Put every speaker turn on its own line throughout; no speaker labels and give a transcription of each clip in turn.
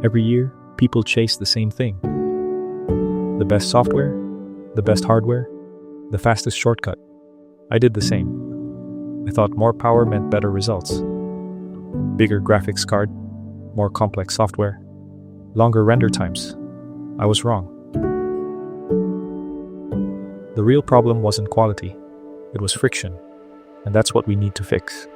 Every year, people chase the same thing. The best software, the best hardware, the fastest shortcut. I did the same. I thought more power meant better results. Bigger graphics card, more complex software, longer render times. I was wrong. The real problem wasn't quality, it was friction, and that's what we need to fix.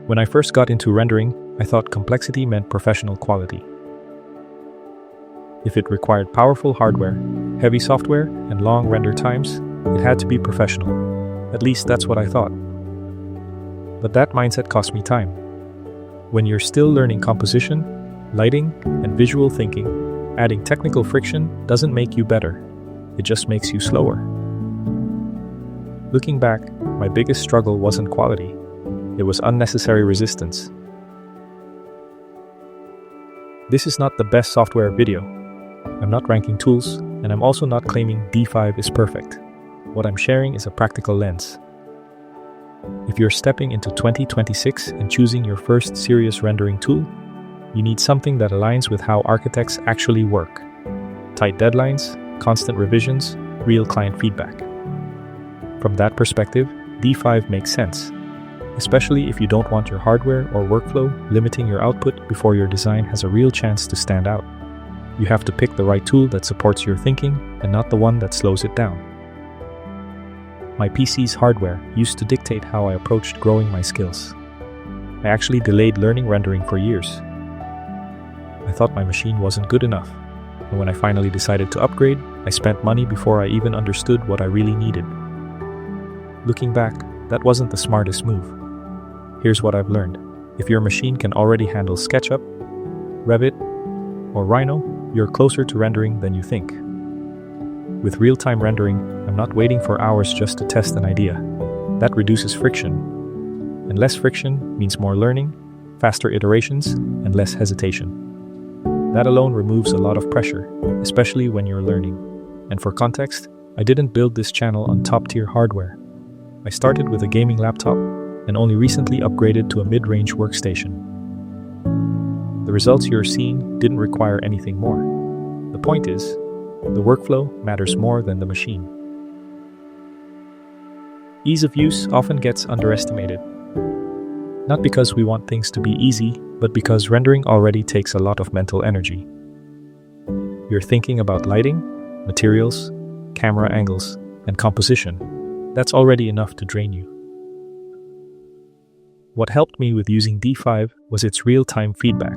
When I first got into rendering, I thought complexity meant professional quality. If it required powerful hardware, heavy software, and long render times, it had to be professional. At least that's what I thought. But that mindset cost me time. When you're still learning composition, lighting, and visual thinking, adding technical friction doesn't make you better. It just makes you slower. Looking back, my biggest struggle wasn't quality. It was unnecessary resistance. This is not the best software video. I'm not ranking tools, and I'm also not claiming D5 is perfect. What I'm sharing is a practical lens. If you're stepping into 2026 and choosing your first serious rendering tool, you need something that aligns with how architects actually work. Tight deadlines, constant revisions, real client feedback. From that perspective, D5 makes sense, especially if you don't want your hardware or workflow limiting your output before your design has a real chance to stand out. You have to pick the right tool that supports your thinking and not the one that slows it down. My PC's hardware used to dictate how I approached growing my skills. I actually delayed learning rendering for years. I thought my machine wasn't good enough, and when I finally decided to upgrade, I spent money before I even understood what I really needed. Looking back, that wasn't the smartest move. Here's what I've learned. If your machine can already handle SketchUp, Revit, or Rhino, you're closer to rendering than you think. With real-time rendering, I'm not waiting for hours just to test an idea. That reduces friction. And less friction means more learning, faster iterations, and less hesitation. That alone removes a lot of pressure, especially when you're learning. And for context, I didn't build this channel on top-tier hardware. I started with a gaming laptop and only recently upgraded to a mid-range workstation. The results you're seeing didn't require anything more. The point is, the workflow matters more than the machine. Ease of use often gets underestimated. Not because we want things to be easy, but because rendering already takes a lot of mental energy. You're thinking about lighting, materials, camera angles, and composition. That's already enough to drain you. What helped me with using D5 was its real-time feedback.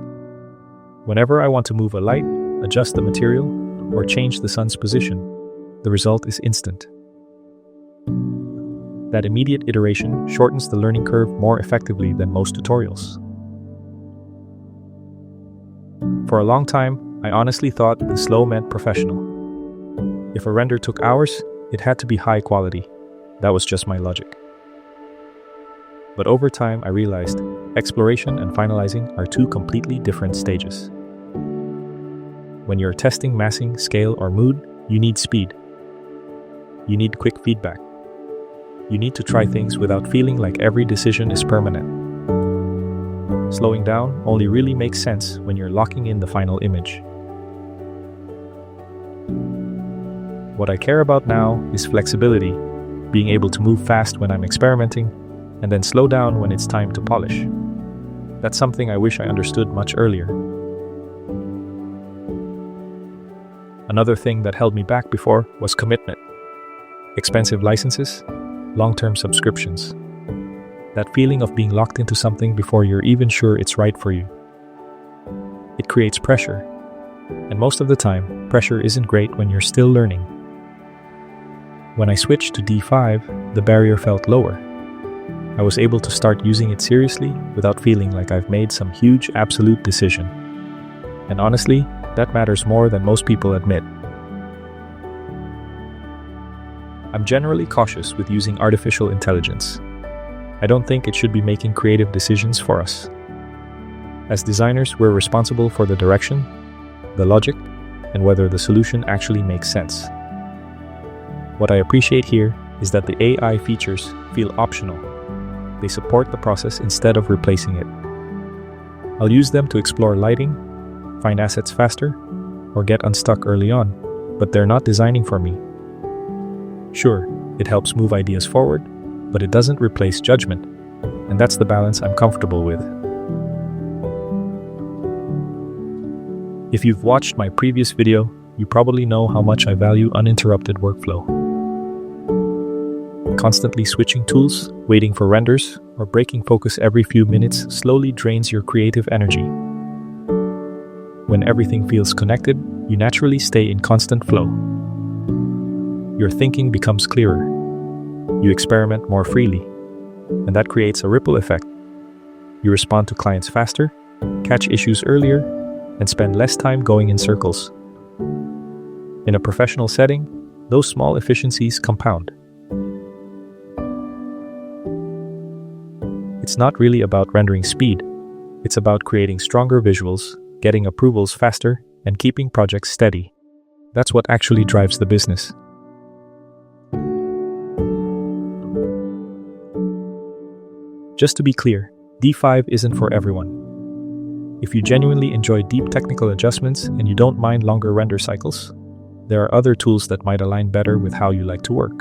Whenever I want to move a light, adjust the material, or change the sun's position, the result is instant. That immediate iteration shortens the learning curve more effectively than most tutorials. For a long time, I honestly thought the slow meant professional. If a render took hours, it had to be high quality. That was just my logic. But over time, I realized exploration and finalizing are two completely different stages. When you're testing massing, scale, or mood, you need speed. You need quick feedback. You need to try things without feeling like every decision is permanent. Slowing down only really makes sense when you're locking in the final image. What I care about now is flexibility, being able to move fast when I'm experimenting, and then slow down when it's time to polish. That's something I wish I understood much earlier. Another thing that held me back before was commitment. Expensive licenses, long-term subscriptions. That feeling of being locked into something before you're even sure it's right for you. It creates pressure. And most of the time, pressure isn't great when you're still learning. When I switched to D5, the barrier felt lower. I was able to start using it seriously without feeling like I've made some huge absolute decision. And honestly, that matters more than most people admit. I'm generally cautious with using artificial intelligence. I don't think it should be making creative decisions for us. As designers, we're responsible for the direction, the logic, and whether the solution actually makes sense. What I appreciate here is that the AI features feel optional. They support the process instead of replacing it. I'll use them to explore lighting, find assets faster, or get unstuck early on, but they're not designing for me. Sure, it helps move ideas forward, but it doesn't replace judgment, and that's the balance I'm comfortable with. If you've watched my previous video, you probably know how much I value uninterrupted workflow. Constantly switching tools, waiting for renders, or breaking focus every few minutes slowly drains your creative energy. When everything feels connected, you naturally stay in constant flow. Your thinking becomes clearer. You experiment more freely, and that creates a ripple effect. You respond to clients faster, catch issues earlier, and spend less time going in circles. In a professional setting, those small efficiencies compound. It's not really about rendering speed. It's about creating stronger visuals, getting approvals faster, and keeping projects steady. That's what actually drives the business. Just to be clear, D5 isn't for everyone. If you genuinely enjoy deep technical adjustments and you don't mind longer render cycles, there are other tools that might align better with how you like to work.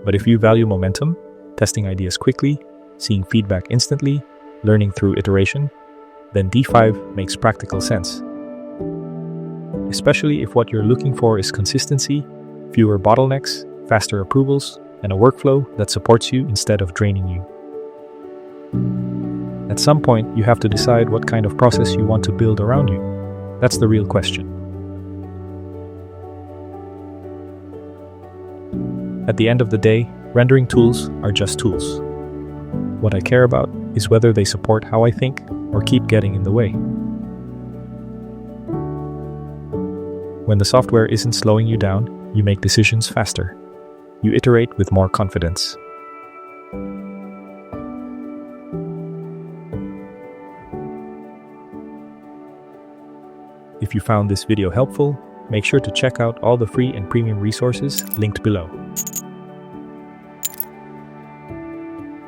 But if you value momentum, testing ideas quickly, seeing feedback instantly, learning through iteration, then D5 makes practical sense. Especially if what you're looking for is consistency, fewer bottlenecks, faster approvals, and a workflow that supports you instead of draining you. At some point, you have to decide what kind of process you want to build around you. That's the real question. At the end of the day, rendering tools are just tools. What I care about is whether they support how I think or keep getting in the way. When the software isn't slowing you down, you make decisions faster. You iterate with more confidence. If you found this video helpful, make sure to check out all the free and premium resources linked below.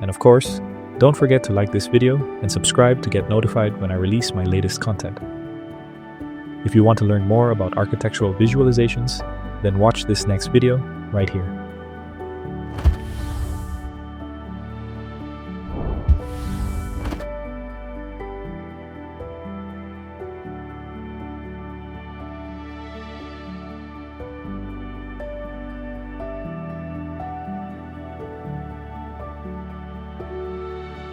And of course, don't forget to like this video and subscribe to get notified when I release my latest content. If you want to learn more about architectural visualizations, then watch this next video right here.